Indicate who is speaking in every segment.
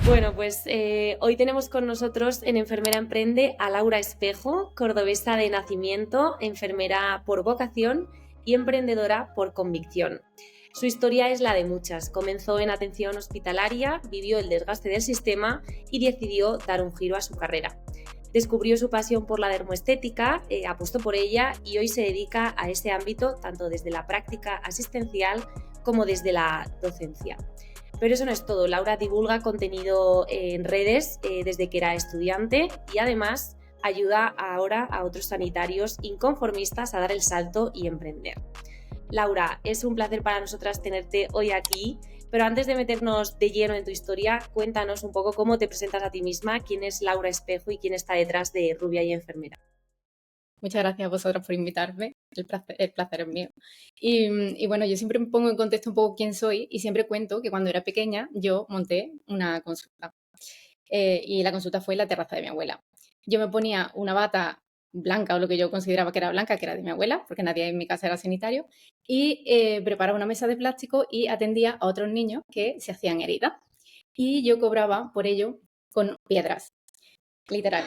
Speaker 1: Bueno, pues hoy tenemos con nosotros en Enfermera Emprende a Laura Espejo, cordobesa de nacimiento, enfermera por vocación y emprendedora por convicción. Su historia es la de muchas. Comenzó en atención hospitalaria, vivió el desgaste del sistema y decidió dar un giro a su carrera. Descubrió su pasión por la dermoestética, apostó por ella y hoy se dedica a ese ámbito tanto desde la práctica asistencial como desde la docencia. Pero eso no es todo. Laura divulga contenido en redes desde que era estudiante y además ayuda ahora a otros sanitarios inconformistas a dar el salto y emprender. Laura, es un placer para nosotras tenerte hoy aquí, pero antes de meternos de lleno en tu historia, cuéntanos un poco cómo te presentas a ti misma, quién es Laura Espejo y quién está detrás de Rubia y Enfermera.
Speaker 2: Muchas gracias a vosotros por invitarme, el placer es mío. Y bueno, yo siempre me pongo en contexto un poco quién soy y siempre cuento que cuando era pequeña yo monté una consulta y la consulta fue en la terraza de mi abuela. Yo me ponía una bata blanca o lo que yo consideraba que era blanca, que era de mi abuela, porque nadie en mi casa era sanitario, y preparaba una mesa de plástico y atendía a otros niños que se hacían heridas. Y yo cobraba por ello con piedras, literal.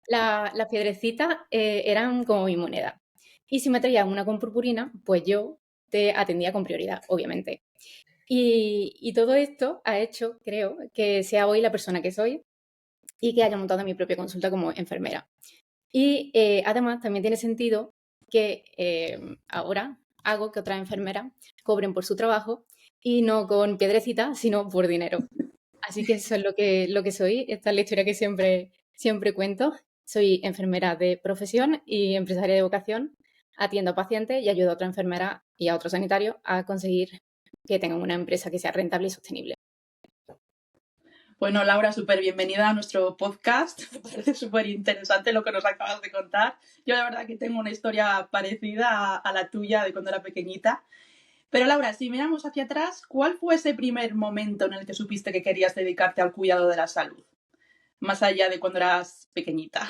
Speaker 2: Las piedrecitas eran como mi moneda. Y si me traían una con purpurina, pues yo te atendía con prioridad, obviamente. Y todo esto ha hecho, creo, que sea hoy la persona que soy y que haya montado mi propia consulta como enfermera. Y además también tiene sentido que ahora hago que otras enfermeras cobren por su trabajo y no con piedrecitas, sino por dinero. Así que eso es lo que soy. Esta es la historia que siempre cuento. Soy enfermera de profesión y empresaria de vocación. Atiendo a pacientes y ayudo a otra enfermera y a otro sanitario a conseguir que tengan una empresa que sea rentable y sostenible.
Speaker 3: Bueno, Laura, súper bienvenida a nuestro podcast. Me parece súper interesante lo que nos acabas de contar. Yo la verdad que tengo una historia parecida a la tuya de cuando era pequeñita. Pero Laura, si miramos hacia atrás, ¿cuál fue ese primer momento en el que supiste que querías dedicarte al cuidado de la salud? Más allá de cuando eras pequeñita.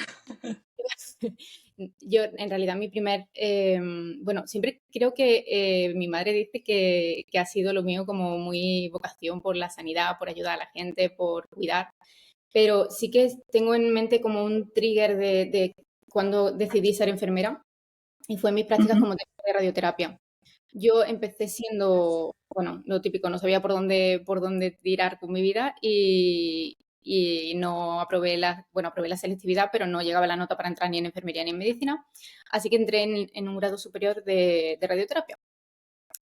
Speaker 2: Yo, en realidad, bueno, siempre creo que mi madre dice que ha sido lo mío como muy vocación por la sanidad, por ayudar a la gente, por cuidar, pero sí que tengo en mente como un trigger de cuando decidí ser enfermera y fue en mis prácticas como técnica de radioterapia. Yo empecé siendo, bueno, lo típico, no sabía por dónde tirar con mi vida y no aprobé la selectividad, pero no llegaba la nota para entrar ni en enfermería ni en medicina, así que entré en un grado superior de radioterapia.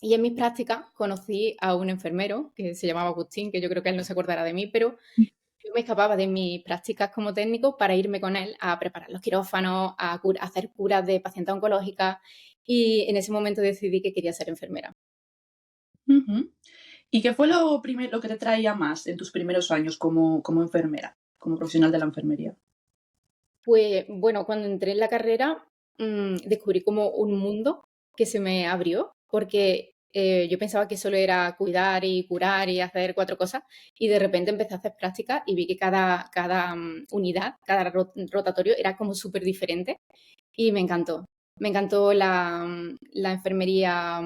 Speaker 2: Y en mis prácticas conocí a un enfermero que se llamaba Agustín, que yo creo que él no se acordará de mí, pero yo me escapaba de mis prácticas como técnico para irme con él a preparar los quirófanos, a hacer curas de pacientes oncológicas y en ese momento decidí que quería ser enfermera.
Speaker 3: ¿Y qué fue lo que te traía más en tus primeros años como enfermera, como profesional de la enfermería?
Speaker 2: Pues bueno, cuando entré en la carrera descubrí como un mundo que se me abrió, porque yo pensaba que solo era cuidar y curar y hacer 4 cosas, y de repente empecé a hacer prácticas y vi que cada unidad, cada rotatorio era como súper diferente y me encantó. Me encantó la enfermería,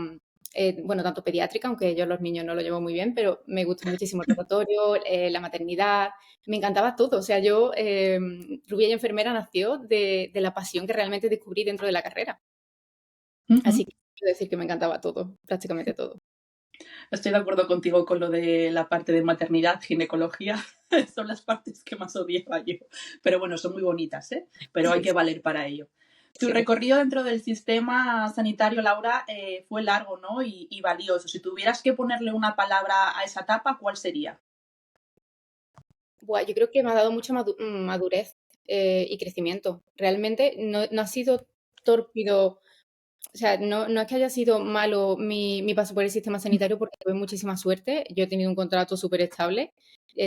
Speaker 2: bueno, tanto pediátrica, aunque yo a los niños no lo llevo muy bien, pero me gustó muchísimo el rotatorio, la maternidad, me encantaba todo. O sea, yo, Rubia y Enfermera nació de la pasión que realmente descubrí dentro de la carrera. Así que quiero decir que me encantaba todo, prácticamente todo.
Speaker 3: Estoy de acuerdo contigo con lo de la parte de maternidad, ginecología. Son las partes que más odiaba yo. Pero bueno, son muy bonitas, ¿eh? Pero hay que valer para ello. Tu
Speaker 2: Sí.
Speaker 3: recorrido dentro del sistema sanitario, Laura, fue largo, ¿no? Y valioso. Si tuvieras que ponerle una palabra a esa etapa, ¿cuál sería?
Speaker 2: Yo creo que me ha dado mucha madurez y crecimiento. Realmente no ha sido tórpido. O sea, no es que haya sido malo mi paso por el sistema sanitario porque tuve muchísima suerte. Yo he tenido un contrato súper estable,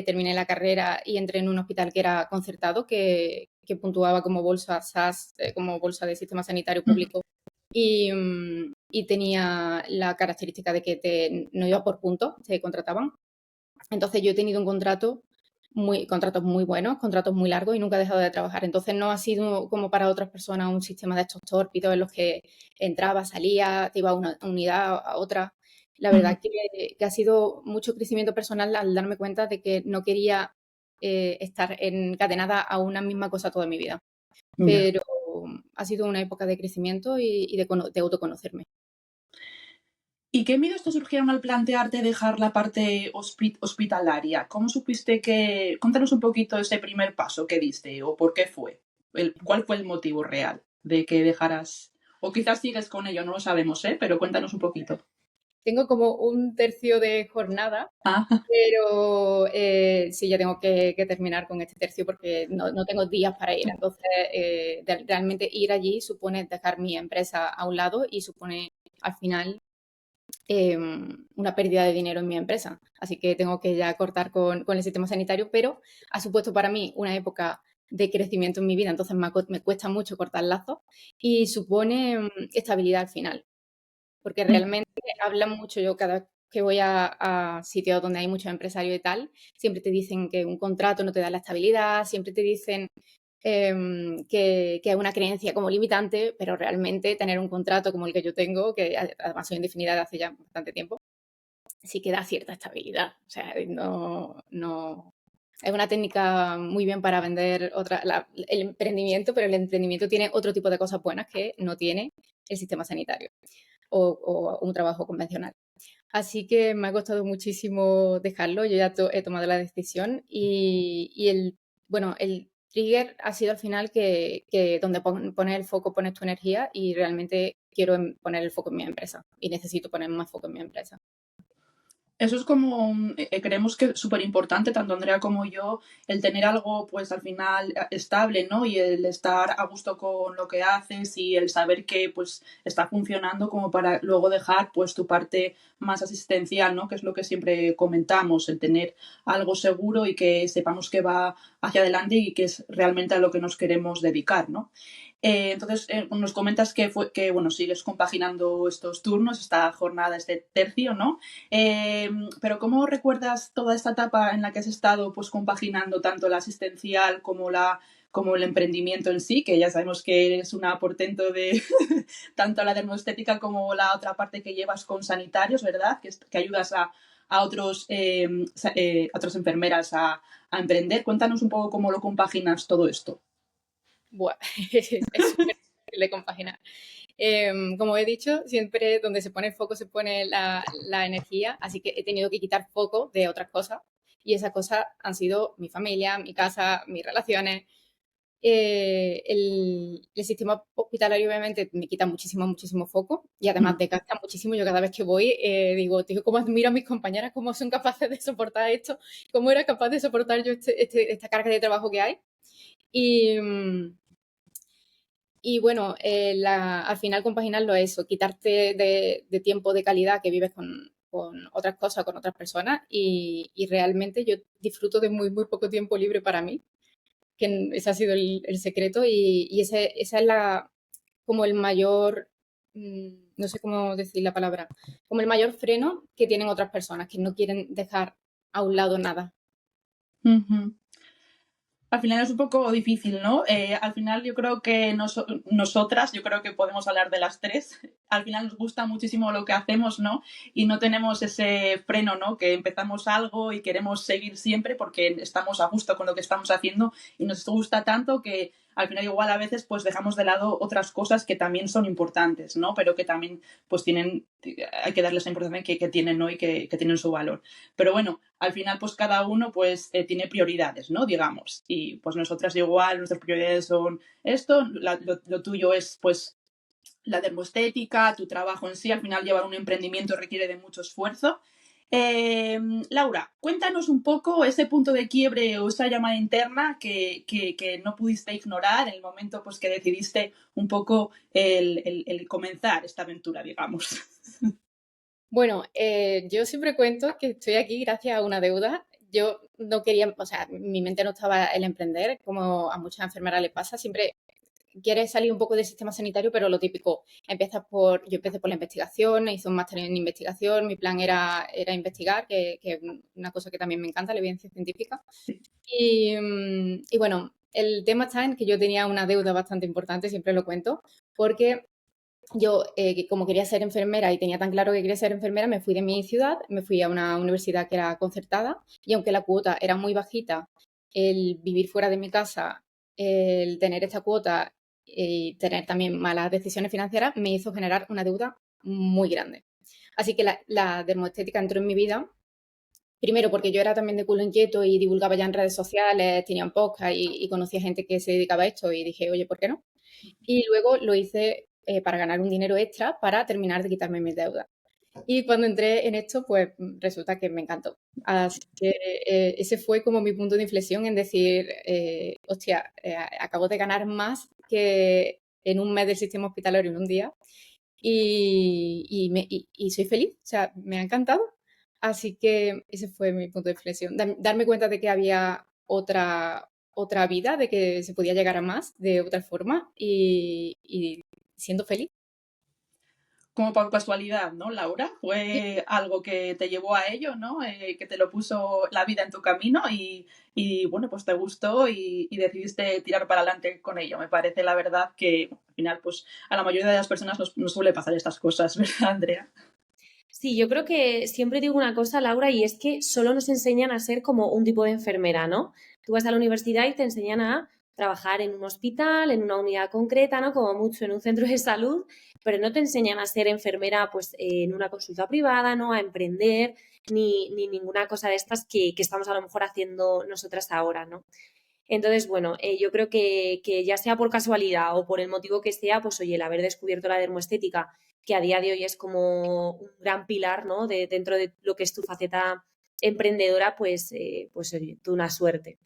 Speaker 2: terminé la carrera y entré en un hospital que era concertado, que puntuaba como bolsa SAS, como bolsa de sistema sanitario público, y tenía la característica de que no iba por puntos, te contrataban. Entonces yo he tenido contratos muy buenos, contratos muy largos y nunca he dejado de trabajar. Entonces no ha sido como para otras personas un sistema de estos tórpidos en los que entraba, salía, te iba a una unidad a otra. La verdad que ha sido mucho crecimiento personal al darme cuenta de que no quería estar encadenada a una misma cosa toda mi vida.
Speaker 3: Ya.
Speaker 2: Pero ha sido una época de crecimiento y de autoconocerme.
Speaker 3: ¿Y qué miedos te surgieron al plantearte dejar la parte hospitalaria? ¿Cómo supiste que... Cuéntanos un poquito ese primer paso que diste o por qué fue. ¿Cuál fue el motivo real de que dejaras... O quizás sigues con ello, no lo sabemos, ¿eh? Pero cuéntanos un poquito.
Speaker 2: Tengo como un tercio de jornada,
Speaker 3: Ah,
Speaker 2: pero sí, ya tengo que terminar con este tercio porque no tengo días para ir. Entonces, realmente ir allí supone dejar mi empresa a un lado y supone al final una pérdida de dinero en mi empresa. Así que tengo que ya cortar con el sistema sanitario, pero ha supuesto para mí una época de crecimiento en mi vida, entonces me cuesta mucho cortar lazos y supone estabilidad al final, porque realmente hablan mucho, yo cada vez que voy a sitios donde hay muchos empresarios y tal, siempre te dicen que un contrato no te da la estabilidad, siempre te dicen que es una creencia como limitante, pero realmente tener un contrato como el que yo tengo, que además soy indefinida de hace ya bastante tiempo, sí que da cierta estabilidad. O sea, no es una técnica muy bien para vender el emprendimiento, pero el emprendimiento tiene otro tipo de cosas buenas que no tiene el sistema sanitario o un trabajo convencional. Así que me ha costado muchísimo dejarlo. Yo ya he tomado la decisión y bueno, el trigger ha sido al final que donde pones el foco pones tu energía y realmente quiero poner el foco en mi empresa y necesito poner más foco en mi empresa.
Speaker 3: eso es como, creemos que es súper importante, tanto Andrea como yo, el tener algo pues al final estable, ¿no? Y el estar a gusto con lo que haces y el saber que pues está funcionando como para luego dejar pues tu parte más asistencial, ¿no? Que es lo que siempre comentamos, el tener algo seguro y que sepamos que va hacia adelante y que es realmente a lo que nos queremos dedicar, ¿no? Entonces, nos comentas que, bueno, sigues compaginando estos turnos, esta jornada, este tercio, ¿no? Pero ¿cómo recuerdas toda esta etapa en la que has estado pues compaginando tanto la asistencial como el emprendimiento en sí, que ya sabemos que eres una portento de tanto la dermoestética como la otra parte que llevas con sanitarios, ¿verdad? Que ayudas a otras enfermeras a emprender. Cuéntanos un poco cómo lo compaginas todo esto.
Speaker 2: Buah, es súper difícil de compaginar. Como he dicho, siempre donde se pone el foco se pone la energía, así que he tenido que quitar foco de otras cosas y esas cosas han sido mi familia, mi casa, mis relaciones. El sistema hospitalario obviamente me quita muchísimo foco y además desgasta muchísimo. Yo cada vez que voy digo, tío, ¿cómo admiro a mis compañeras? ¿Cómo son capaces de soportar esto? ¿Cómo era capaz de soportar yo esta carga de trabajo que hay? Y, y bueno, al final compaginarlo es eso, quitarte de tiempo de calidad que vives con otras cosas, con otras personas y realmente yo disfruto de muy poco tiempo libre para mí, que ese ha sido el secreto y esa es como el mayor, no sé cómo decir la palabra, como el mayor freno que tienen otras personas, que no quieren dejar a un lado nada.
Speaker 3: Uh-huh. Al final es un poco difícil, ¿no? Al final yo creo que nosotras, yo creo que podemos hablar de las tres, al final nos gusta muchísimo lo que hacemos, ¿no? Y no tenemos ese freno, ¿no? Que empezamos algo y queremos seguir siempre porque estamos a gusto con lo que estamos haciendo y nos gusta tanto que al final igual a veces pues dejamos de lado otras cosas que también son importantes, ¿no? Pero que también pues hay que darles la importancia que tienen, ¿no? Y que tienen su valor. Pero bueno, al final pues cada uno pues tiene prioridades, ¿no? Digamos. Y pues nosotras igual, nuestras prioridades son esto, lo tuyo es pues la dermoestética, tu trabajo en sí, al final llevar un emprendimiento requiere de mucho esfuerzo. Laura, cuéntanos un poco ese punto de quiebre o esa llamada interna que no pudiste ignorar en el momento pues, que decidiste un poco el comenzar esta aventura, digamos.
Speaker 2: Bueno, yo siempre cuento que estoy aquí gracias a una deuda. Yo no quería, o sea, mi mente no estaba el emprender, como a muchas enfermeras les pasa. Siempre quieres salir un poco del sistema sanitario, pero lo típico, yo empecé por la investigación, hice un máster en investigación, mi plan era investigar, que es una cosa que también me encanta, la evidencia científica. Y bueno, el tema está en que yo tenía una deuda bastante importante, siempre lo cuento, porque yo, como quería ser enfermera y tenía tan claro que quería ser enfermera, me fui de mi ciudad, me fui a una universidad que era concertada y aunque la cuota era muy bajita el vivir fuera de mi casa, el tener esta cuota y tener también malas decisiones financieras me hizo generar una deuda muy grande. Así que la dermoestética entró en mi vida, primero porque yo era también de culo inquieto y divulgaba ya en redes sociales, tenía un podcast y conocía gente que se dedicaba a esto y dije, oye, ¿por qué no? Y luego lo hice para ganar un dinero extra para terminar de quitarme mis deudas. Y cuando entré en esto, pues resulta que me encantó. Así que ese fue como mi punto de inflexión en decir, hostia, acabo de ganar más que en un mes del sistema hospitalario en un día y soy feliz, o sea, me ha encantado. Así que ese fue mi punto de inflexión. Darme cuenta de que había otra vida, de que se podía llegar a más de otra forma y siendo feliz.
Speaker 3: Como por casualidad, ¿no, Laura?
Speaker 2: Sí.
Speaker 3: Fue algo que te llevó a ello, ¿no? Que te lo puso la vida en tu camino y bueno, pues te gustó y decidiste tirar para adelante con ello. Me parece, la verdad, que al final, pues a la mayoría de las personas nos suele pasar estas cosas, ¿verdad, Andrea?
Speaker 1: Sí, yo creo que siempre digo una cosa, Laura, y es que solo nos enseñan a ser como un tipo de enfermera, ¿no? Tú vas a la universidad y te enseñan a trabajar en un hospital, en una unidad concreta, ¿no? Como mucho en un centro de salud, pero no te enseñan a ser enfermera, pues, en una consulta privada, ¿no? A emprender, ni ninguna cosa de estas que estamos a lo mejor haciendo nosotras ahora, ¿no? Entonces, bueno, yo creo que ya sea por casualidad o por el motivo que sea, pues oye, el haber descubierto la dermoestética, que a día de hoy es como un gran pilar, ¿no? Dentro de lo que es tu faceta emprendedora, pues oye, tú una suerte.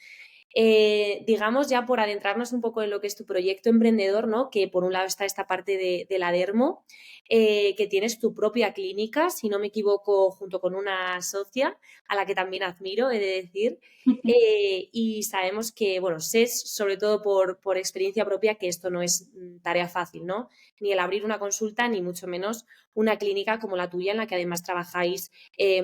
Speaker 1: Digamos, ya por adentrarnos un poco en lo que es tu proyecto emprendedor, ¿no? Que por un lado está esta parte de la dermo, que tienes tu propia clínica, si no me equivoco, junto con una socia, a la que también admiro, he de decir. Y sabemos que, bueno, sé sobre todo por experiencia propia que esto no es tarea fácil, ¿no? Ni el abrir una consulta, ni mucho menos una clínica como la tuya, en la que además trabajáis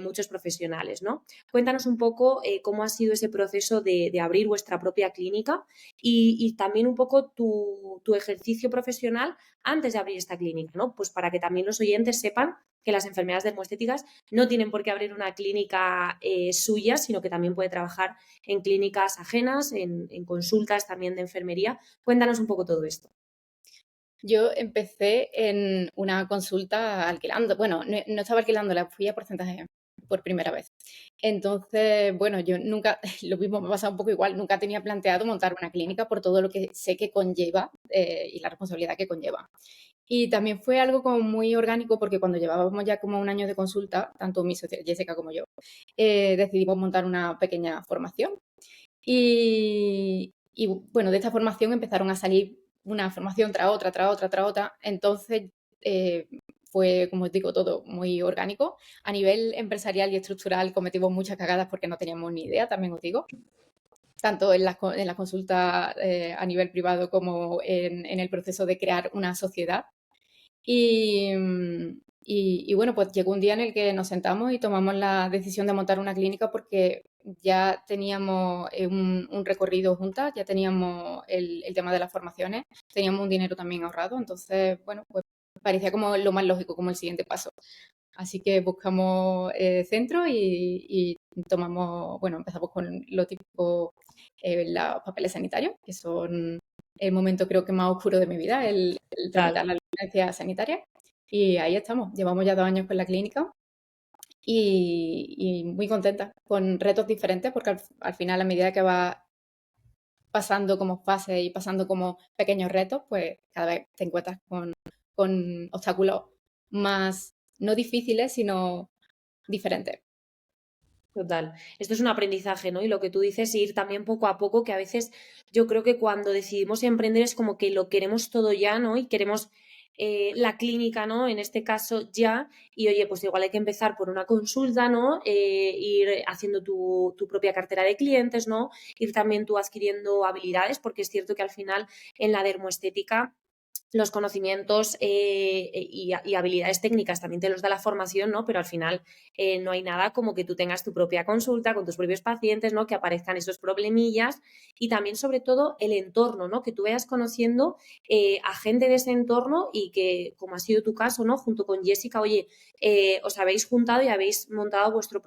Speaker 1: muchos profesionales, ¿no? Cuéntanos un poco cómo ha sido ese proceso de abrir vuestra propia clínica y también un poco tu ejercicio profesional antes de abrir esta clínica, ¿no? Pues para que también los oyentes sepan que las enfermedades dermoestéticas no tienen por qué abrir una clínica suya, sino que también puede trabajar en clínicas ajenas, en consultas también de enfermería. Cuéntanos un poco todo esto.
Speaker 2: Yo empecé en una consulta alquilando, bueno, no estaba alquilándola, fui a porcentaje por primera vez. Entonces, bueno, yo nunca, lo mismo me pasa un poco igual, nunca tenía planteado montar una clínica por todo lo que sé que conlleva y la responsabilidad que conlleva. Y también fue algo como muy orgánico porque cuando llevábamos ya como un año de consulta, tanto mi socia Jessica como yo, decidimos montar una pequeña formación. Y bueno, de esta formación empezaron a salir una formación tras otra, tras otra, tras otra. Entonces eh, fue, como os digo, todo muy orgánico. A nivel empresarial y estructural cometimos muchas cagadas porque no teníamos ni idea, también os digo, tanto en las consultas a nivel privado como en el proceso de crear una sociedad. Y, y bueno, pues llegó un día en el que nos sentamos y tomamos la decisión de montar una clínica porque ya teníamos un recorrido juntas, ya teníamos el tema de las formaciones, teníamos un dinero también ahorrado, entonces, bueno, pues parecía como lo más lógico, como el siguiente paso. Así que buscamos centro y tomamos, bueno, empezamos con lo típico, los papeles sanitarios, que son el momento creo que más oscuro de mi vida, el tramitar
Speaker 1: Total.
Speaker 2: la licencia sanitaria. Y ahí estamos, llevamos ya 2 años con la clínica y muy contenta, con retos diferentes, porque al final a medida que va pasando como fases y pasando como pequeños retos, pues cada vez te encuentras con obstáculos más, no difíciles, sino diferentes.
Speaker 1: Total. Esto es un aprendizaje, ¿no? Y lo que tú dices, ir también poco a poco, que a veces yo creo que cuando decidimos emprender es como que lo queremos todo ya, ¿no? Y queremos la clínica, ¿no? En este caso ya. Y oye, pues igual hay que empezar por una consulta, ¿no? Ir haciendo tu propia cartera de clientes, ¿no? Ir también tú adquiriendo habilidades, porque es cierto que al final en la dermoestética los conocimientos y habilidades técnicas también te los da la formación, ¿no? Pero al final no hay nada como que tú tengas tu propia consulta con tus propios pacientes, ¿no? Que aparezcan esos problemillas y también, sobre todo, el entorno, ¿no? Que tú vayas conociendo a gente de ese entorno y que, como ha sido tu caso, ¿no? Junto con Jessica, oye, os habéis juntado y habéis montado vuestra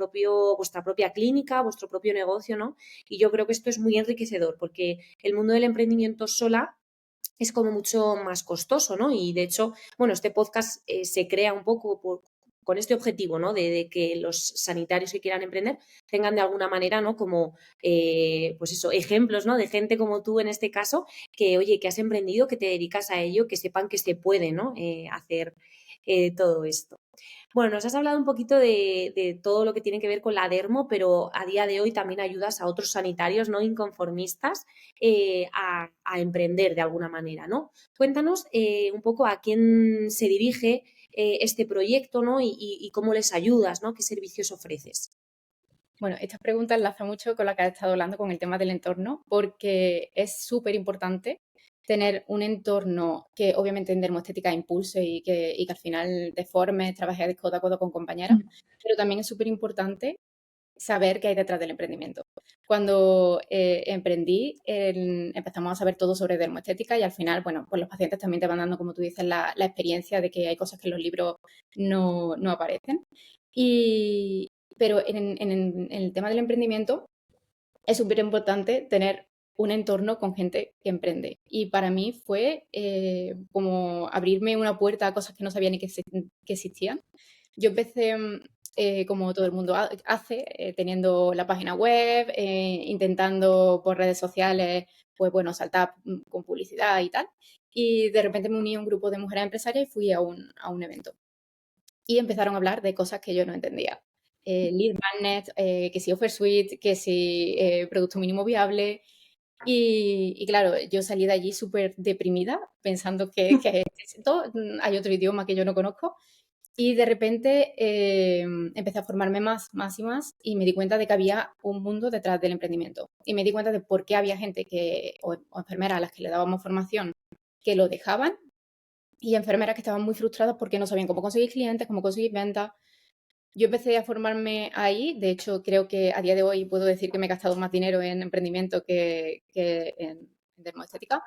Speaker 1: propia clínica, vuestro propio negocio, ¿no? Y yo creo que esto es muy enriquecedor porque el mundo del emprendimiento sola es como mucho más costoso, ¿no? Y de hecho, bueno, este podcast se crea un poco con este objetivo, ¿no? De que los sanitarios que quieran emprender tengan de alguna manera, ¿no? Como, pues eso, ejemplos, ¿no? De gente como tú en este caso, que, oye, que has emprendido, que te dedicas a ello, que sepan que se puede, ¿no? Hacer todo esto. Bueno, nos has hablado un poquito de todo lo que tiene que ver con la dermo, pero a día de hoy también ayudas a otros sanitarios no inconformistas a emprender de alguna manera, ¿no? Cuéntanos un poco a quién se dirige este proyecto, ¿no? Y cómo les ayudas, ¿no? ¿Qué servicios ofreces?
Speaker 2: Bueno, esta pregunta enlaza mucho con la que has estado hablando con el tema del entorno, porque es súper importante tener un entorno que obviamente en dermoestética impulse y que al final te formes, trabajes de codo a codo con compañeras, pero también es súper importante saber qué hay detrás del emprendimiento. Cuando emprendí, empezamos a saber todo sobre dermoestética y al final, bueno, pues los pacientes también te van dando, como tú dices, la experiencia de que hay cosas que en los libros no aparecen. Y, pero en el tema del emprendimiento es súper importante tener un entorno con gente que emprende. Y para mí fue como abrirme una puerta a cosas que no sabía ni que existían. Yo empecé, como todo el mundo hace, teniendo la página web, intentando por redes sociales, pues bueno, saltar con publicidad y tal. Y de repente me uní a un grupo de mujeres empresarias y fui a un evento. Y empezaron a hablar de cosas que yo no entendía. Lead magnet, que si offer suite, que si producto mínimo viable. Y claro, yo salí de allí súper deprimida, pensando que es esto, hay otro idioma que yo no conozco. Y de repente empecé a formarme más y más y me di cuenta de que había un mundo detrás del emprendimiento. Y me di cuenta de por qué había gente o enfermeras a las que le dábamos formación que lo dejaban y enfermeras que estaban muy frustradas porque no sabían cómo conseguir clientes, cómo conseguir ventas. Yo empecé a formarme ahí, de hecho creo que a día de hoy puedo decir que me he gastado más dinero en emprendimiento que en dermoestética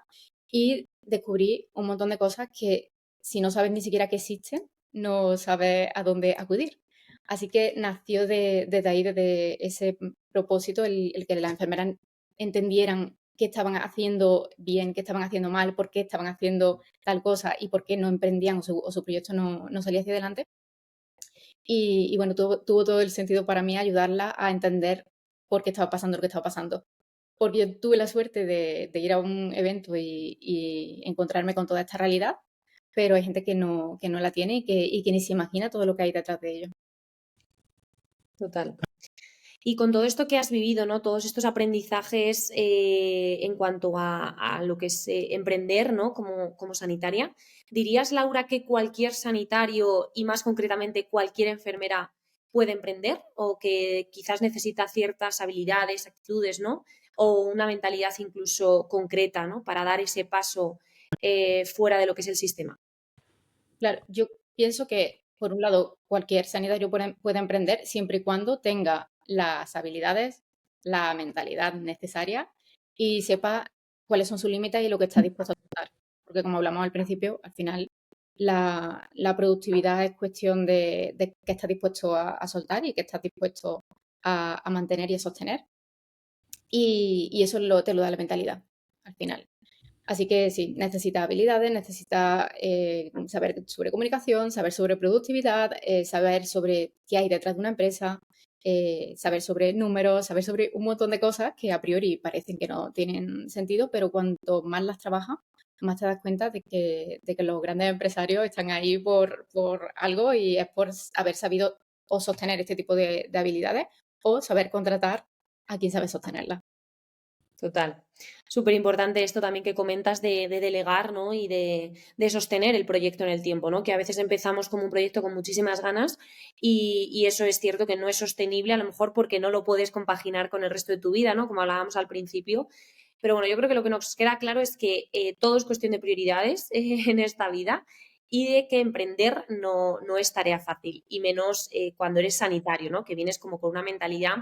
Speaker 2: y descubrí un montón de cosas que si no sabes ni siquiera que existen, no sabes a dónde acudir. Así que nació desde ahí, desde ese propósito, el que las enfermeras entendieran qué estaban haciendo bien, qué estaban haciendo mal, por qué estaban haciendo tal cosa y por qué no emprendían o su proyecto no salía hacia adelante. Y bueno, tuvo todo el sentido para mí ayudarla a entender por qué estaba pasando lo que estaba pasando. Porque yo tuve la suerte de ir a un evento y encontrarme con toda esta realidad, pero hay gente que no la tiene y que ni se imagina todo lo que hay detrás de ello.
Speaker 1: Total. Y con todo esto que has vivido, ¿no? Todos estos aprendizajes en cuanto a lo que es emprender, ¿no? Como sanitaria, ¿dirías, Laura, que cualquier sanitario y más concretamente cualquier enfermera puede emprender o que quizás necesita ciertas habilidades, actitudes, ¿no? O una mentalidad incluso concreta, ¿no? Para dar ese paso fuera de lo que es el sistema?
Speaker 2: Claro, yo pienso que, por un lado, cualquier sanitario puede emprender siempre y cuando tenga las habilidades, la mentalidad necesaria y sepa cuáles son sus límites y lo que está dispuesto a soltar. Porque como hablamos al principio, al final la productividad es cuestión de qué estás dispuesto a soltar y qué estás dispuesto a mantener y a sostener. Y eso te lo da la mentalidad, al final. Así que sí, necesita habilidades, necesita saber sobre comunicación, saber sobre productividad, saber sobre qué hay detrás de una empresa, saber sobre números, saber sobre un montón de cosas que a priori parecen que no tienen sentido, pero cuanto más las trabajas, más te das cuenta de que los grandes empresarios están ahí por algo y es por haber sabido o sostener este tipo de habilidades o saber contratar a quien sabe sostenerlas.
Speaker 1: Total. Súper importante esto también que comentas de delegar, ¿no? Y de sostener el proyecto en el tiempo, ¿no? Que a veces empezamos como un proyecto con muchísimas ganas y eso es cierto que no es sostenible, a lo mejor porque no lo puedes compaginar con el resto de tu vida, ¿no? Como hablábamos al principio. Pero bueno, yo creo que lo que nos queda claro es que todo es cuestión de prioridades en esta vida y de que emprender no es tarea fácil, y menos cuando eres sanitario, ¿no? Que vienes como con una mentalidad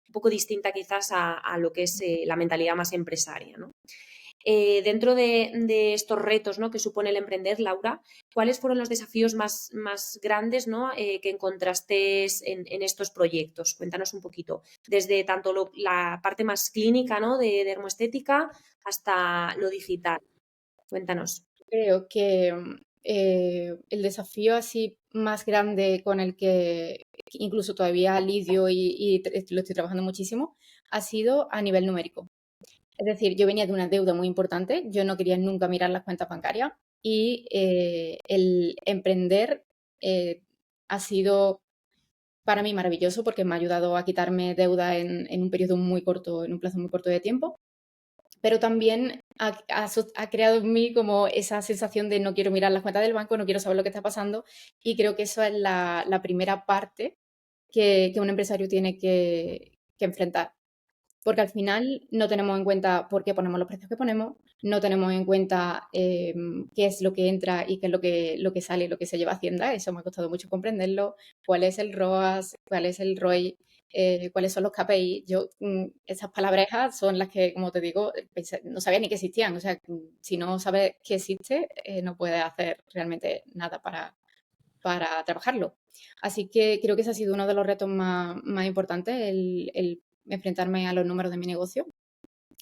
Speaker 1: un poco distinta quizás a lo que es la mentalidad más empresaria, ¿no? Dentro de estos retos, ¿no?, que supone el emprender, Laura, ¿cuáles fueron los desafíos más grandes, ¿no?, que encontraste en estos proyectos? Cuéntanos un poquito, desde tanto la parte más clínica, ¿no?, de dermoestética hasta lo digital. Cuéntanos.
Speaker 2: Creo que el desafío así más grande con el que incluso todavía lidio y lo estoy trabajando muchísimo ha sido a nivel numérico. Es decir, yo venía de una deuda muy importante, yo no quería nunca mirar las cuentas bancarias y el emprender ha sido para mí maravilloso porque me ha ayudado a quitarme deuda en un periodo muy corto, en un plazo muy corto de tiempo, pero también ha creado en mí como esa sensación de no quiero mirar las cuentas del banco, no quiero saber lo que está pasando, y creo que eso es la primera parte que un empresario tiene que enfrentar. Porque al final no tenemos en cuenta por qué ponemos los precios que ponemos, no tenemos en cuenta qué es lo que entra y qué es lo que sale y lo que se lleva a Hacienda. Eso me ha costado mucho comprenderlo. ¿Cuál es el ROAS? ¿Cuál es el ROI? ¿Cuáles son los KPI? Esas palabrejas son las que, como te digo, no sabía ni que existían. O sea, si no sabes que existe, no puedes hacer realmente nada para trabajarlo. Así que creo que ese ha sido uno de los retos más importantes, el enfrentarme a los números de mi negocio,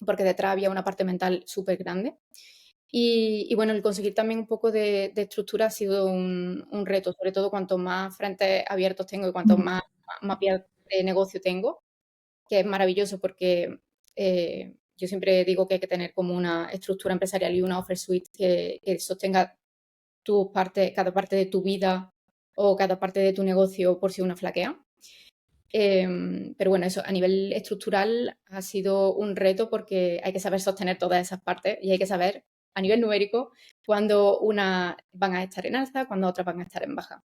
Speaker 2: porque detrás había una parte mental súper grande. Y bueno, el conseguir también un poco de estructura ha sido un reto, sobre todo cuanto más frentes abiertos tengo y cuanto más mapeado de negocio tengo, que es maravilloso porque yo siempre digo que hay que tener como una estructura empresarial y una offer suite que sostenga cada parte de tu vida o cada parte de tu negocio por si una flaquea. Pero bueno, eso a nivel estructural ha sido un reto porque hay que saber sostener todas esas partes y hay que saber a nivel numérico cuándo unas van a estar en alza, cuándo otras van a estar en baja.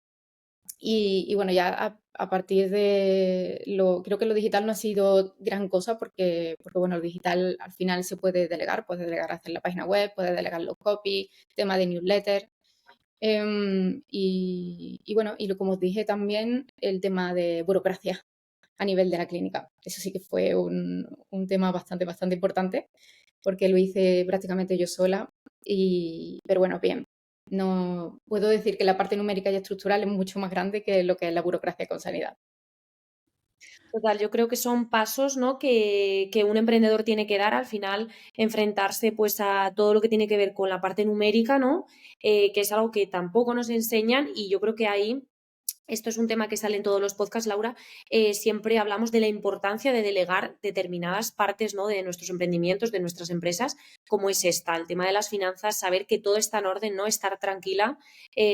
Speaker 2: Y bueno, ya a partir de creo que lo digital no ha sido gran cosa porque bueno, lo digital al final se puede delegar, puedes delegar hacer la página web, puedes delegar los copy, tema de newsletter. Y bueno, como os dije también, el tema de burocracia a nivel de la clínica. Eso sí que fue un tema bastante importante, porque lo hice prácticamente yo sola. Pero bueno, bien, no puedo decir que la parte numérica y estructural es mucho más grande que lo que es la burocracia con sanidad.
Speaker 1: Total, yo creo que son pasos, ¿no?, que un emprendedor tiene que dar al final, enfrentarse pues a todo lo que tiene que ver con la parte numérica, ¿no? Que es algo que tampoco nos enseñan, y yo creo que ahí, esto es un tema que sale en todos los podcasts, Laura, siempre hablamos de la importancia de delegar determinadas partes, ¿no?, de nuestros emprendimientos, de nuestras empresas, como es esta, el tema de las finanzas, saber que todo está en orden, ¿no?, estar tranquila,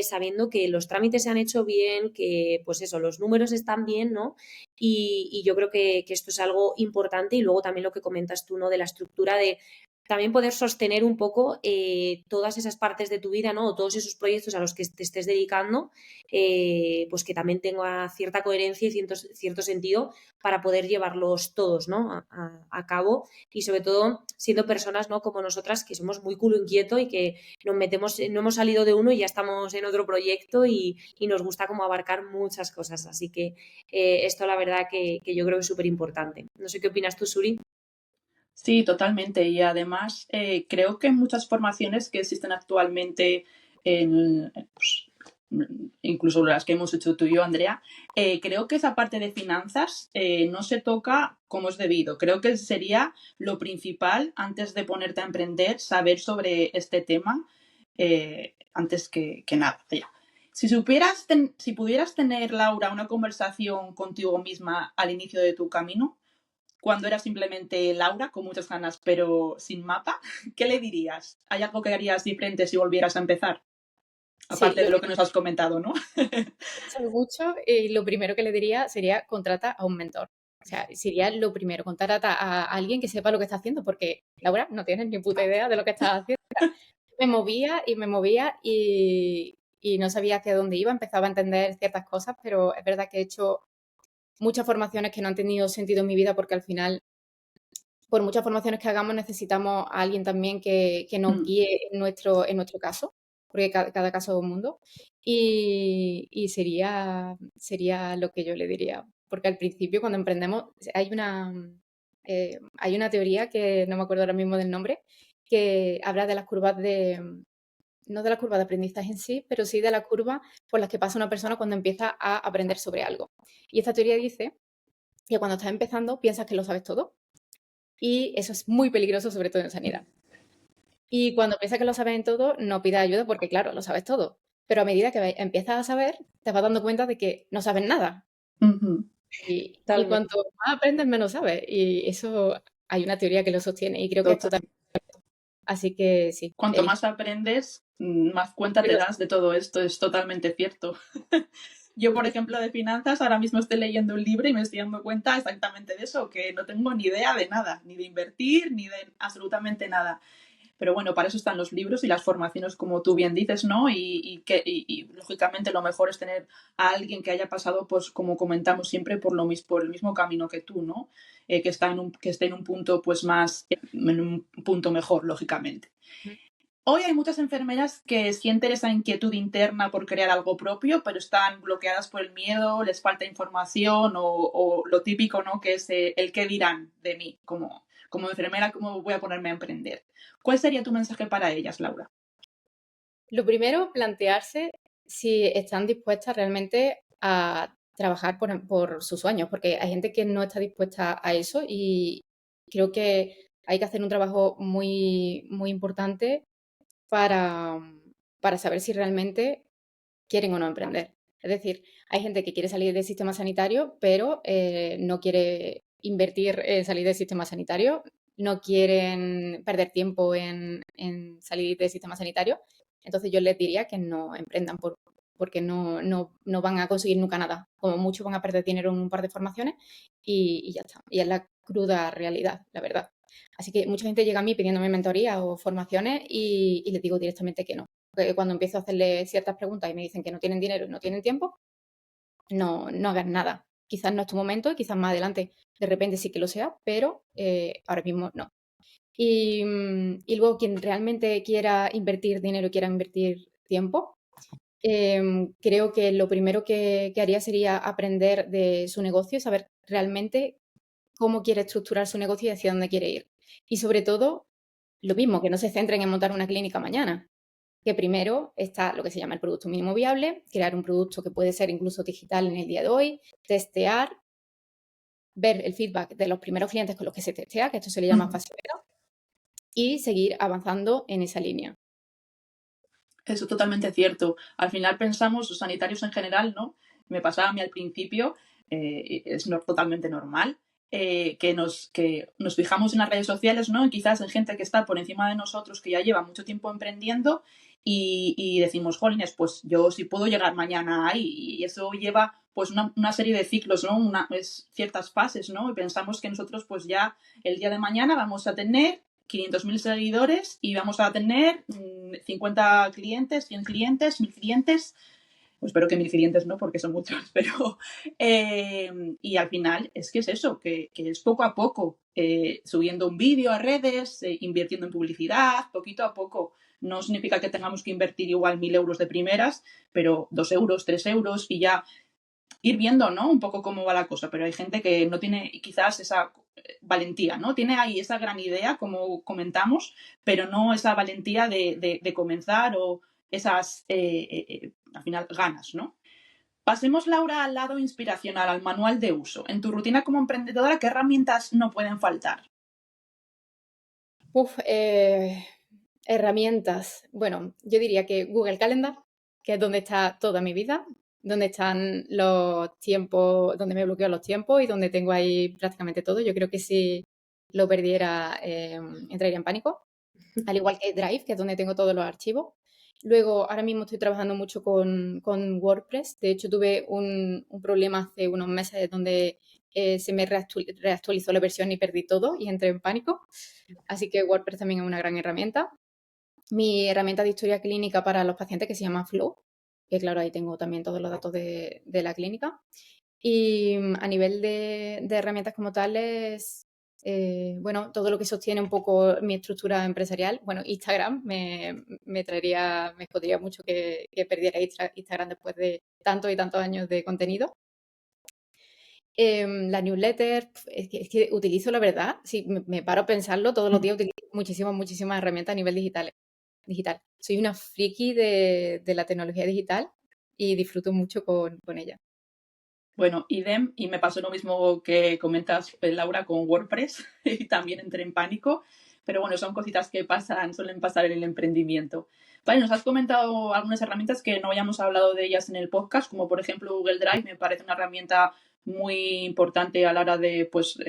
Speaker 1: sabiendo que los trámites se han hecho bien, que pues eso, los números están bien, ¿no? Y yo creo que esto es algo importante, y luego también lo que comentas tú, ¿no?, de la estructura de también poder sostener un poco todas esas partes de tu vida, ¿no?, o todos esos proyectos a los que te estés dedicando, pues que también tenga cierta coherencia y cierto sentido para poder llevarlos todos, ¿no?, a cabo, y sobre todo siendo personas, ¿no?, como nosotras, que somos muy culo inquieto y que nos metemos, no hemos salido de uno y ya estamos en otro proyecto, y nos gusta como abarcar muchas cosas. Así que esto la verdad que yo creo que es súper importante. No sé qué opinas tú, Suri.
Speaker 3: Sí, totalmente. Y además, creo que muchas formaciones que existen actualmente, pues, incluso las que hemos hecho tú y yo, Andrea, creo que esa parte de finanzas no se toca como es debido. Creo que sería lo principal antes de ponerte a emprender, saber sobre este tema antes que nada. Ya. Si pudieras tener, Laura, una conversación contigo misma al inicio de tu camino, cuando eras simplemente Laura, con muchas ganas, pero sin mapa, ¿qué le dirías? ¿Hay algo que harías diferente si volvieras a empezar?
Speaker 2: Sí,
Speaker 3: Aparte de lo que nos has comentado, ¿no?
Speaker 2: mucho, y lo primero que le diría sería contrata a un mentor. O sea, sería lo primero, contrata a alguien que sepa lo que está haciendo, porque Laura no tienes ni puta idea de lo que estás haciendo. Me movía y no sabía hacia dónde iba, empezaba a entender ciertas cosas, pero es verdad que he hecho muchas formaciones que no han tenido sentido en mi vida porque al final por muchas formaciones que hagamos necesitamos a alguien también que nos
Speaker 3: Mm.
Speaker 2: guíe en nuestro caso, porque cada caso es un mundo. Y sería lo que yo le diría. Porque al principio, cuando emprendemos, hay una teoría que no me acuerdo ahora mismo del nombre, que habla de las curvas no de la curva de aprendizaje en sí, pero sí de la curva por las que pasa una persona cuando empieza a aprender sobre algo. Y esta teoría dice que cuando estás empezando piensas que lo sabes todo y eso es muy peligroso, sobre todo en sanidad. Y cuando piensas que lo sabes en todo, no pidas ayuda porque, claro, lo sabes todo. Pero a medida que empiezas a saber, te vas dando cuenta de que no sabes nada.
Speaker 3: Ujú.
Speaker 2: Y cuanto más aprendes, menos sabes. Y eso hay una teoría que lo sostiene y creo que es
Speaker 3: Total.
Speaker 2: totalmente. Así que sí,
Speaker 3: Cuanto más aprendes, más cuenta te das de todo esto. Es totalmente cierto. Yo, por ejemplo, de finanzas, ahora mismo estoy leyendo un libro y me estoy dando cuenta exactamente de eso, que no tengo ni idea de nada, ni de invertir, ni de absolutamente nada. Pero bueno, para eso están los libros y las formaciones, como tú bien dices, ¿no? Y lógicamente lo mejor es tener a alguien que haya pasado, pues como comentamos siempre, por el mismo camino que tú, ¿no? Que esté en un punto, pues más, en un punto mejor, lógicamente. Hoy hay muchas enfermeras que sienten esa inquietud interna por crear algo propio, pero están bloqueadas por el miedo, les falta información o lo típico, ¿no? Que es el qué dirán de mí como enfermera, cómo voy a ponerme a emprender. ¿Cuál sería tu mensaje para ellas, Laura?
Speaker 2: Lo primero, plantearse si están dispuestas realmente a trabajar por sus sueños, porque hay gente que no está dispuesta a eso y creo que hay que hacer un trabajo muy, muy importante para, para saber si realmente quieren o no emprender. Es decir, hay gente que quiere salir del sistema sanitario, pero no quiere invertir en salir del sistema sanitario, no quieren perder tiempo en salir del sistema sanitario. Entonces yo les diría que no emprendan porque no van a conseguir nunca nada. Como mucho van a perder dinero en un par de formaciones y ya está. Y es la cruda realidad, la verdad. Así que mucha gente llega a mí pidiéndome mentoría o formaciones y les digo directamente que no. Porque cuando empiezo a hacerle ciertas preguntas y me dicen que no tienen dinero y no tienen tiempo, no hagan nada. Quizás no es tu momento y quizás más adelante de repente sí que lo sea, pero ahora mismo no. Y luego quien realmente quiera invertir dinero, quiera invertir tiempo, creo que lo primero que haría sería aprender de su negocio y saber realmente cómo quiere estructurar su negocio y hacia dónde quiere ir. Y sobre todo, lo mismo, que no se centren en montar una clínica mañana, que primero está lo que se llama el producto mínimo viable, crear un producto que puede ser incluso digital en el día de hoy, testear, ver el feedback de los primeros clientes con los que se testea, que esto se le llama fase cero, y seguir avanzando en esa línea.
Speaker 3: Eso es totalmente cierto. Al final pensamos, los sanitarios en general, ¿no? Me pasaba a mí al principio, es totalmente normal, que nos fijamos en las redes sociales, ¿no? Y quizás en gente que está por encima de nosotros, que ya lleva mucho tiempo emprendiendo, y decimos, jolines, pues yo sí puedo llegar mañana ahí. Y eso lleva pues una serie de ciclos, ¿no? Ciertas fases, ¿no? Y pensamos que nosotros pues ya el día de mañana vamos a tener 500.000 seguidores y vamos a tener 50 clientes, 100 clientes, 1000 clientes. Pues espero que 1000 clientes no, porque son muchos, pero. Y al final es que es eso, que es poco a poco, subiendo un vídeo a redes, invirtiendo en publicidad, poquito a poco. No significa que tengamos que invertir igual 1000 euros de primeras, pero 2 euros, 3 euros y ya ir viendo, ¿no? Un poco cómo va la cosa, pero hay gente que no tiene quizás esa valentía, ¿no? Tiene ahí esa gran idea, como comentamos, pero no esa valentía de comenzar o esas, al final, ganas, ¿no? Pasemos, Laura, al lado inspiracional, al manual de uso. En tu rutina como emprendedora, ¿qué herramientas no pueden faltar?
Speaker 2: Herramientas. Bueno, yo diría que Google Calendar, que es donde está toda mi vida, donde están los tiempos, donde me bloqueo los tiempos y donde tengo ahí prácticamente todo. Yo creo que si lo perdiera, entraría en pánico. Al igual que Drive, que es donde tengo todos los archivos. Luego, ahora mismo estoy trabajando mucho con WordPress. De hecho, tuve un problema hace unos meses donde se me reactualizó la versión y perdí todo y entré en pánico. Así que WordPress también es una gran herramienta. Mi herramienta de historia clínica para los pacientes que se llama Flow, que claro, ahí tengo también todos los datos de la clínica. Y a nivel de herramientas como tales, bueno, todo lo que sostiene un poco mi estructura empresarial. Bueno, Instagram me podría mucho que perdiera Instagram después de tantos y tantos años de contenido. La newsletter, es que utilizo, la verdad, si me paro a pensarlo, todos los días utilizo muchísimas herramientas a nivel digital. Soy una friki de la tecnología digital y disfruto mucho con ella.
Speaker 3: Bueno, idem, y me pasó lo mismo que comentas, Laura, con WordPress, y también entré en pánico, pero bueno, son cositas que suelen pasar en el emprendimiento. Vale, nos has comentado algunas herramientas que no hayamos hablado de ellas en el podcast, como por ejemplo Google Drive, me parece una herramienta muy importante a la hora de pues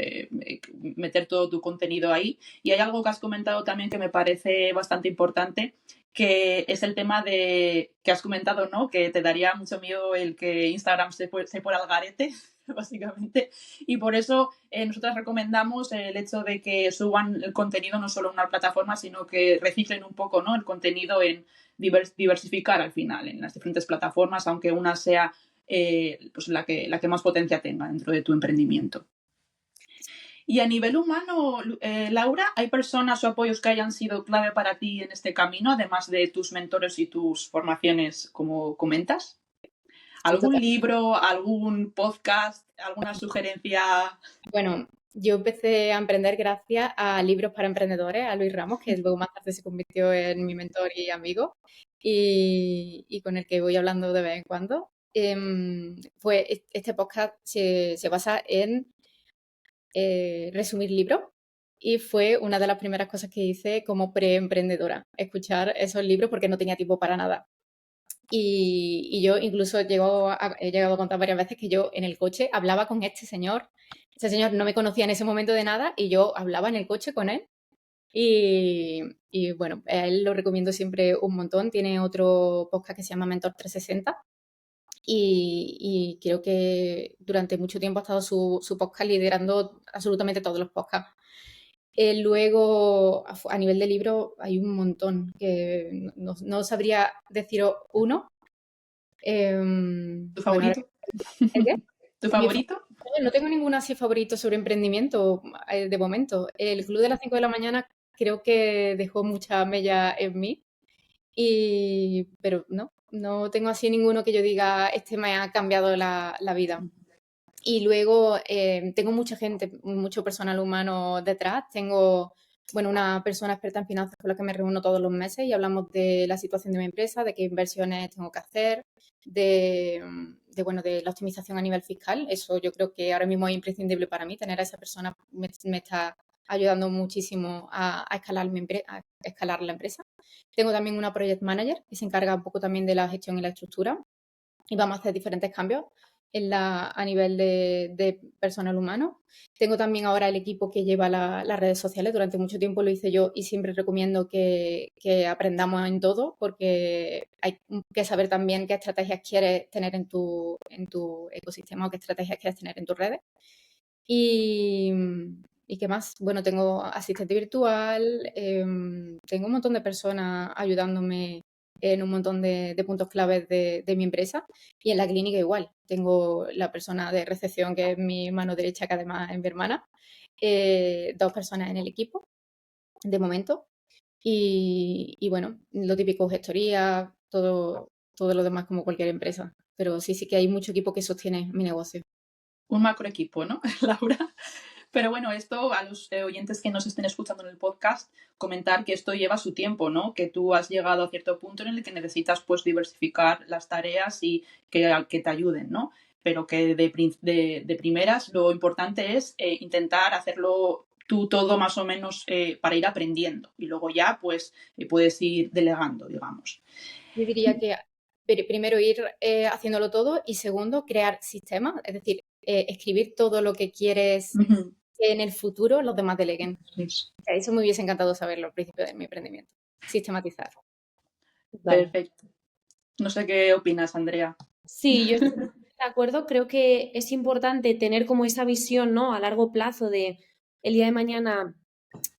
Speaker 3: meter todo tu contenido ahí. Y hay algo que has comentado también que me parece bastante importante, que es el tema de que has comentado, ¿no? Que te daría mucho miedo el que Instagram se fuera al garete, básicamente. Y por eso nosotras recomendamos el hecho de que suban el contenido no solo en una plataforma, sino que reciclen un poco, ¿no? El contenido en diversificar al final en las diferentes plataformas, aunque una sea pues la que más potencia tenga dentro de tu emprendimiento. Y a nivel humano, Laura, ¿hay personas o apoyos que hayan sido clave para ti en este camino, además de tus mentores y tus formaciones, como comentas? ¿Algún libro, algún podcast, alguna sugerencia?
Speaker 2: Bueno, yo empecé a emprender gracias a Libros para Emprendedores, a Luis Ramos, que luego más tarde se convirtió en mi mentor y amigo, y con el que voy hablando de vez en cuando. Este podcast se basa en resumir libros y fue una de las primeras cosas que hice como preemprendedora, escuchar esos libros porque no tenía tiempo para nada. Y yo incluso he llegado a contar varias veces que yo en el coche hablaba con este señor. Ese señor no me conocía en ese momento de nada y yo hablaba en el coche con él. Y bueno, a él lo recomiendo siempre un montón. Tiene otro podcast que se llama Mentor 360 y creo que durante mucho tiempo ha estado su podcast liderando absolutamente todos los podcasts. Luego, a nivel de libro, hay un montón que no sabría deciros uno.
Speaker 3: ¿Tu favorito?
Speaker 2: ¿El qué?
Speaker 3: ¿Tu favorito?
Speaker 2: No tengo ninguno así favorito sobre emprendimiento de momento. El Club de las 5 de la mañana creo que dejó mucha mella en mí, pero no tengo así ninguno que yo diga, este me ha cambiado la vida. Y luego tengo mucha gente, mucho personal humano detrás. Tengo, bueno, una persona experta en finanzas con la que me reúno todos los meses y hablamos de la situación de mi empresa, de qué inversiones tengo que hacer, de la optimización a nivel fiscal. Eso yo creo que ahora mismo es imprescindible para mí. Tener a esa persona me está ayudando muchísimo a escalar la empresa. Tengo también una project manager que se encarga un poco también de la gestión y la estructura y vamos a hacer diferentes cambios a nivel de personal humano. Tengo también ahora el equipo que lleva las redes sociales. Durante mucho tiempo lo hice yo y siempre recomiendo que aprendamos en todo porque hay que saber también qué estrategias quieres tener en tu ecosistema o qué estrategias quieres tener en tus redes. ¿Y qué más? Bueno, tengo asistente virtual, tengo un montón de personas ayudándome en un montón de puntos claves de mi empresa y en la clínica igual. Tengo la persona de recepción que es mi mano derecha, que además es mi hermana, 2 personas en el equipo de momento y bueno, lo típico, gestoría, todo lo demás como cualquier empresa. Pero sí que hay mucho equipo que sostiene mi negocio.
Speaker 3: Un macro equipo, ¿no, Laura? Pero bueno, esto a los oyentes que nos estén escuchando en el podcast, comentar que esto lleva su tiempo, ¿no? Que tú has llegado a cierto punto en el que necesitas pues diversificar las tareas y que te ayuden, ¿no? Pero que de primeras lo importante es intentar hacerlo tú todo más o menos para ir aprendiendo y luego ya pues puedes ir delegando, digamos.
Speaker 2: Yo diría que primero ir haciéndolo todo y segundo, crear sistemas, es decir, escribir todo lo que quieres que en el futuro los demás deleguen. Eso me hubiese encantado saberlo al principio de mi emprendimiento. Sistematizar.
Speaker 1: Vale.
Speaker 3: Perfecto. No sé qué opinas, Andrea.
Speaker 1: Sí, yo estoy de acuerdo. Creo que es importante tener como esa visión, ¿no? A largo plazo de el día de mañana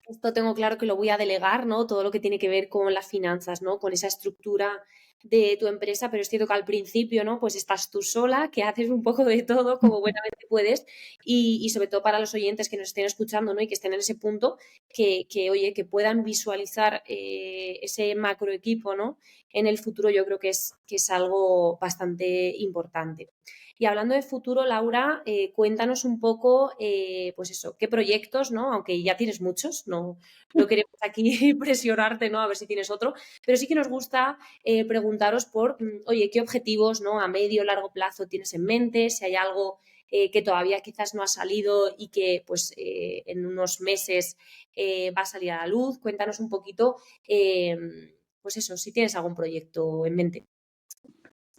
Speaker 1: esto tengo claro que lo voy a delegar, ¿no? Todo lo que tiene que ver con las finanzas, ¿no? Con esa estructura de tu empresa, pero es cierto que al principio, ¿no? Pues estás tú sola, que haces un poco de todo como buenamente puedes y sobre todo para los oyentes que nos estén escuchando, ¿no? Y que estén en ese punto, oye, que puedan visualizar ese macro equipo, ¿no? En el futuro yo creo que es algo bastante importante. Y hablando de futuro, Laura, cuéntanos un poco, pues eso, qué proyectos, ¿no? Aunque ya tienes muchos, no queremos aquí presionarte, ¿no? A ver si tienes otro, pero sí que nos gusta preguntaros por, oye, qué objetivos, ¿no? A medio, largo plazo tienes en mente, si hay algo que todavía quizás no ha salido y que pues en unos meses va a salir a la luz. Cuéntanos un poquito, pues eso, si tienes algún proyecto en mente.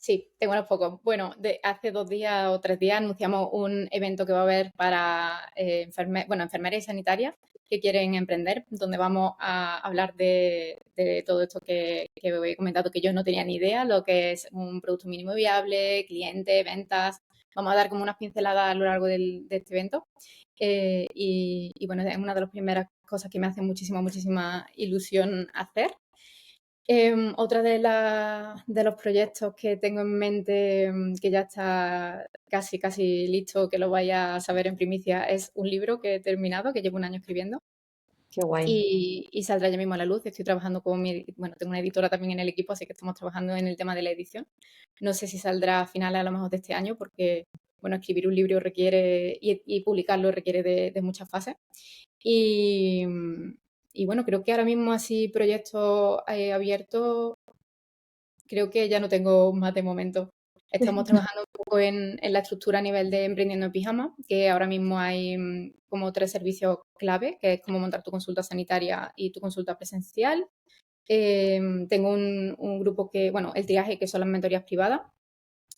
Speaker 2: Sí, tengo unos pocos. Bueno, hace 2 días o 3 días anunciamos un evento que va a haber para enfermeras y sanitarias que quieren emprender, donde vamos a hablar de todo esto que he comentado, que yo no tenía ni idea, lo que es un producto mínimo viable, cliente, ventas. Vamos a dar como unas pinceladas a lo largo de este evento. Y bueno, es una de las primeras cosas que me hace muchísima ilusión hacer. Otra de los proyectos que tengo en mente, que ya está casi listo, que lo vaya a saber en primicia, es un libro que he terminado, que llevo un año escribiendo
Speaker 1: Qué guay.
Speaker 2: y saldrá ya mismo a la luz. Estoy trabajando bueno, tengo una editora también en el equipo, así que estamos trabajando en el tema de la edición. No sé si saldrá a finales a lo mejor de este año, porque, bueno, escribir un libro requiere y publicarlo requiere de muchas fases. Y, y bueno, creo que ahora mismo así proyectos abiertos, creo que ya no tengo más de momento. Estamos trabajando un poco en la estructura a nivel de Emprendiendo en Pijama, que ahora mismo hay como 3 servicios clave, que es como montar tu consulta sanitaria y tu consulta presencial. Tengo un grupo que, bueno, el triaje, que son las mentorías privadas,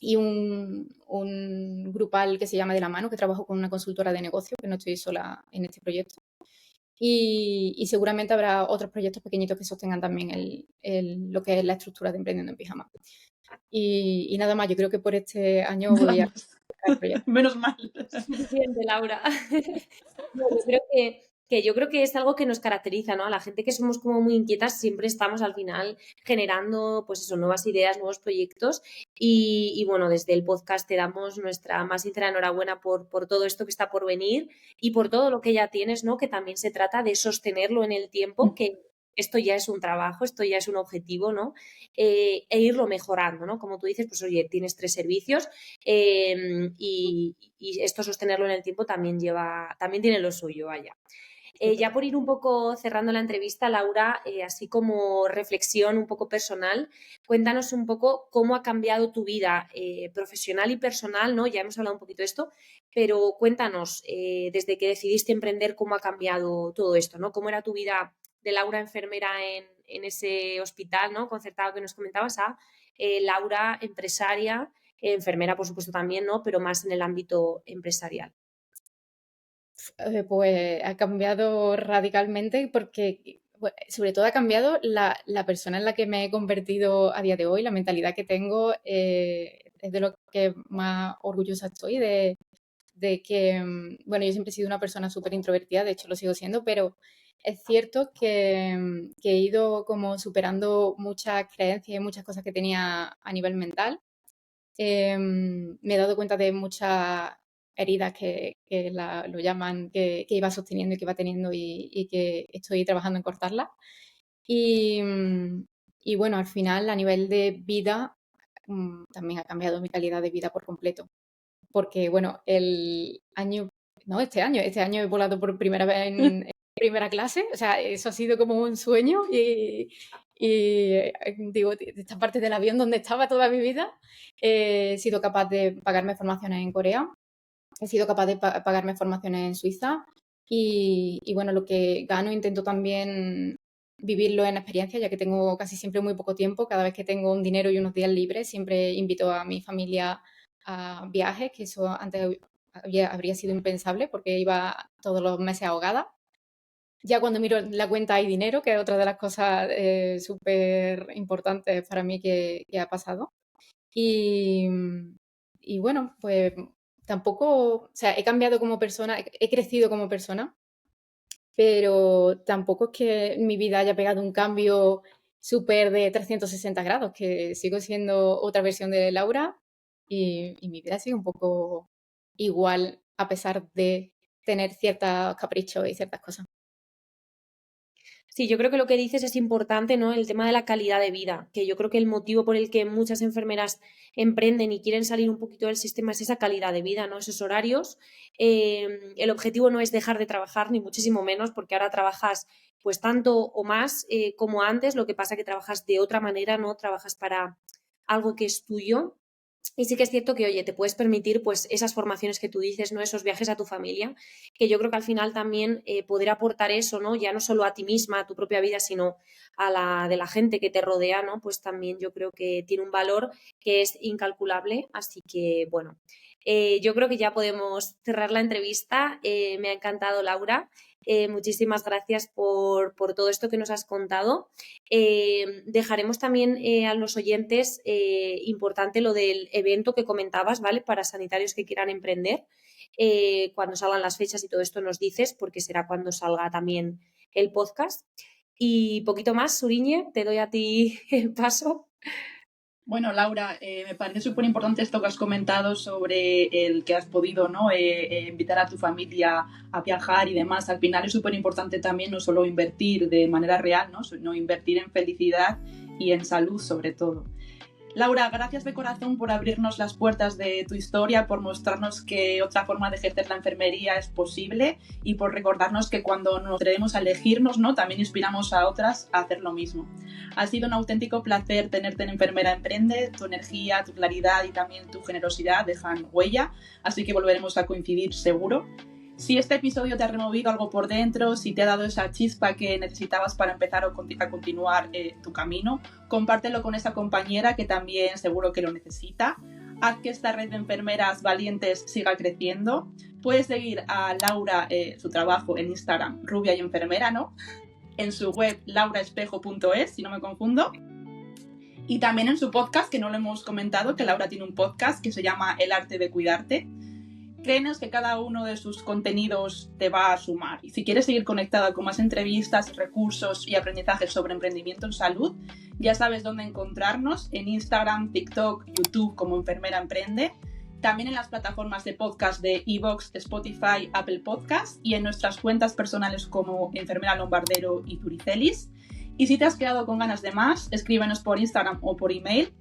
Speaker 2: y un grupal que se llama De la Mano, que trabajo con una consultora de negocio, que no estoy sola en este proyecto. Y seguramente habrá otros proyectos pequeñitos que sostengan también lo que es la estructura de Emprendiendo en Pijama. Y nada más, yo creo que por este año voy a
Speaker 3: Vamos.
Speaker 2: sacar proyectos.
Speaker 3: Menos mal.
Speaker 1: Suficiente, Laura. No, yo creo que es algo que nos caracteriza, ¿no? A la gente que somos como muy inquietas, siempre estamos al final generando, pues eso, nuevas ideas, nuevos proyectos. Y bueno, desde el podcast te damos nuestra más sincera enhorabuena por todo esto que está por venir y por todo lo que ya tienes, ¿no? Que también se trata de sostenerlo en el tiempo, que esto ya es un trabajo, esto ya es un objetivo, ¿no? E irlo mejorando, ¿no? Como tú dices, pues oye, tienes 3 servicios y esto sostenerlo en el tiempo también tiene lo suyo, vaya. Ya por ir un poco cerrando la entrevista, Laura, así como reflexión un poco personal, cuéntanos un poco cómo ha cambiado tu vida profesional y personal, ¿no? Ya hemos hablado un poquito de esto, pero cuéntanos, desde que decidiste emprender, cómo ha cambiado todo esto, ¿no? ¿Cómo era tu vida de Laura enfermera en ese hospital, ¿no? Concertado que nos comentabas, a Laura empresaria, enfermera, por supuesto, también, ¿no? Pero más en el ámbito empresarial.
Speaker 2: Pues ha cambiado radicalmente porque, sobre todo ha cambiado la persona en la que me he convertido a día de hoy, la mentalidad que tengo, es de lo que más orgullosa estoy, de que, bueno, yo siempre he sido una persona súper introvertida, de hecho lo sigo siendo, pero es cierto que he ido como superando muchas creencias y muchas cosas que tenía a nivel mental. Me he dado cuenta de muchas heridas que lo llaman, que iba sosteniendo y que iba teniendo y que estoy trabajando en cortarlas. Y, y bueno, al final, a nivel de vida, también ha cambiado mi calidad de vida por completo. Porque, bueno, no, este año he volado por primera vez en primera clase, o sea, eso ha sido como un sueño digo, de esta parte del avión donde estaba toda mi vida, he sido capaz de pagarme formaciones en Corea, he sido capaz de pagarme formaciones en Suiza y bueno, lo que gano intento también vivirlo en experiencia, ya que tengo casi siempre muy poco tiempo. Cada vez que tengo un dinero y unos días libres, siempre invito a mi familia a viajes, que eso antes habría sido impensable porque iba todos los meses ahogada. Ya cuando miro la cuenta hay dinero, que es otra de las cosas súper importantes para mí que ha pasado. Y, y bueno, pues tampoco, o sea, he cambiado como persona, he crecido como persona, pero tampoco es que mi vida haya pegado un cambio súper de 360 grados, que sigo siendo otra versión de Laura y mi vida sigue un poco igual a pesar de tener ciertos caprichos y ciertas cosas.
Speaker 1: Sí, yo creo que lo que dices es importante, ¿no? El tema de la calidad de vida, que yo creo que el motivo por el que muchas enfermeras emprenden y quieren salir un poquito del sistema es esa calidad de vida, ¿no? Esos horarios. El objetivo no es dejar de trabajar, ni muchísimo menos, porque ahora trabajas pues tanto o más como antes, lo que pasa que trabajas de otra manera, ¿no? Trabajas para algo que es tuyo. Y sí que es cierto que, oye, te puedes permitir pues esas formaciones que tú dices, ¿no? Esos viajes a tu familia, que yo creo que al final también poder aportar eso, ¿no? Ya no solo a ti misma, a tu propia vida, sino a la de la gente que te rodea, ¿no? Pues también yo creo que tiene un valor que es incalculable. Así que, bueno, yo creo que ya podemos cerrar la entrevista. Me ha encantado, Laura. Muchísimas gracias por todo esto que nos has contado. Dejaremos también a los oyentes importante lo del evento que comentabas, ¿vale? Para sanitarios que quieran emprender. Cuando salgan las fechas y todo esto nos dices, porque será cuando salga también el podcast. Y poquito más, Suriñe, te doy a ti el paso.
Speaker 3: Bueno, Laura, me parece súper importante esto que has comentado sobre el que has podido, ¿no? Invitar a tu familia a viajar y demás. Al final es súper importante también no solo invertir de manera real, ¿no? Sino invertir en felicidad y en salud sobre todo. Laura, gracias de corazón por abrirnos las puertas de tu historia, por mostrarnos que otra forma de ejercer la enfermería es posible y por recordarnos que cuando nos atrevemos a elegirnos, ¿no? También inspiramos a otras a hacer lo mismo. Ha sido un auténtico placer tenerte en Enfermera Emprende. Tu energía, tu claridad y también tu generosidad dejan huella, así que volveremos a coincidir seguro. Si este episodio te ha removido algo por dentro, si te ha dado esa chispa que necesitabas para empezar a continuar tu camino, compártelo con esa compañera que también seguro que lo necesita. Haz que esta red de enfermeras valientes siga creciendo. Puedes seguir a Laura, su trabajo en Instagram, Rubia y Enfermera, ¿no? En su web lauraespejo.es, si no me confundo. Y también en su podcast, que no lo hemos comentado, que Laura tiene un podcast que se llama El arte de cuidarte. Créenos que cada uno de sus contenidos te va a sumar. Y si quieres seguir conectada con más entrevistas, recursos y aprendizajes sobre emprendimiento en salud, ya sabes dónde encontrarnos: en Instagram, TikTok, YouTube como Enfermera Emprende, también en las plataformas de podcast de iVoox, Spotify, Apple Podcasts y en nuestras cuentas personales como Enfermera Lombardero y Turicelis. Y si te has quedado con ganas de más, escríbenos por Instagram o por email.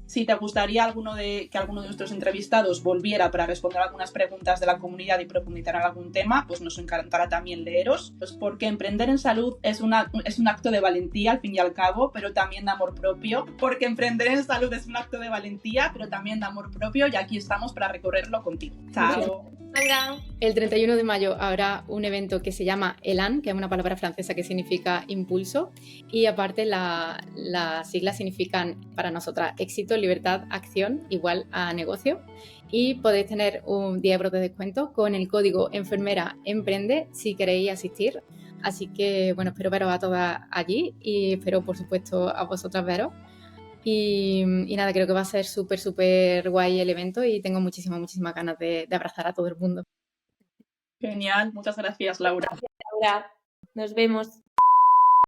Speaker 3: Si te gustaría que alguno de nuestros entrevistados volviera para responder algunas preguntas de la comunidad y profundizar en algún tema, pues nos encantará también leeros. Pues porque emprender en salud es un acto de valentía, al fin y al cabo, pero también de amor propio. Porque emprender en salud es un acto de valentía, pero también de amor propio, y aquí estamos para recorrerlo contigo. Chao.
Speaker 2: El 31 de mayo habrá un evento que se llama ELAN, que es una palabra francesa que significa impulso, y aparte las siglas significan para nosotras éxito, libertad, acción, igual a negocio, y podéis tener un 10 € de descuento con el código Enfermera Emprende si queréis asistir. Así que, bueno, espero veros a todas allí y espero, por supuesto, a vosotras veros. Y nada, creo que va a ser súper, súper guay el evento y tengo muchísimas ganas de abrazar a todo el mundo.
Speaker 3: Genial, muchas gracias, Laura.
Speaker 1: Gracias, Laura. Nos vemos.